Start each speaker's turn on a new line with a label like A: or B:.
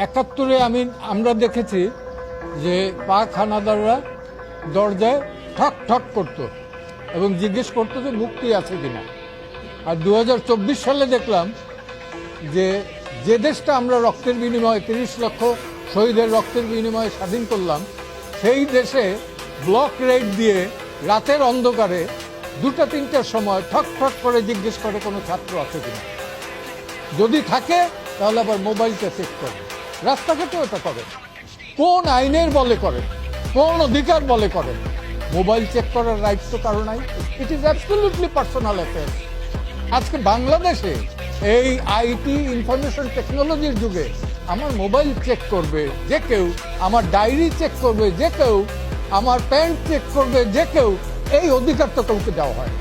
A: 71-এ আমরা দেখেছি যে পাক হানাদাররা দরজায় ঠক ঠক করত এবং জিজ্ঞেস করতো যে মুক্তি আছে কিনা। আর 2024 সালে দেখলাম যে যে দেশটা আমরা রক্তের বিনিময়ে 30 লক্ষ শহীদের রক্তের বিনিময়ে স্বাধীন করলাম, সেই দেশে ব্লক রেড দিয়ে রাতের অন্ধকারে 2টা-3টার সময় ঠক ঠক করে জিজ্ঞেস করে কোনো ছাত্র আছে কিনা। যদি থাকে তাহলে আবার মোবাইলটা চেক করে। রাস্তাঘাটেও এটা করে। কোন আইনের বলে করে, কোন অধিকার বলে করে? মোবাইল চেক করার রাইট তো কারো নাই। It is absolutely personal affair. আজকে বাংলাদেশে এই আইটি ইনফরমেশন টেকনোলজির যুগে আমার মোবাইল চেক করবে যে কেউ, আমার ডায়েরি চেক করবে যে কেউ, আমার প্যান্ট চেক করবে যে কেউ, এই অধিকার তো কাউকে দেওয়া হয়।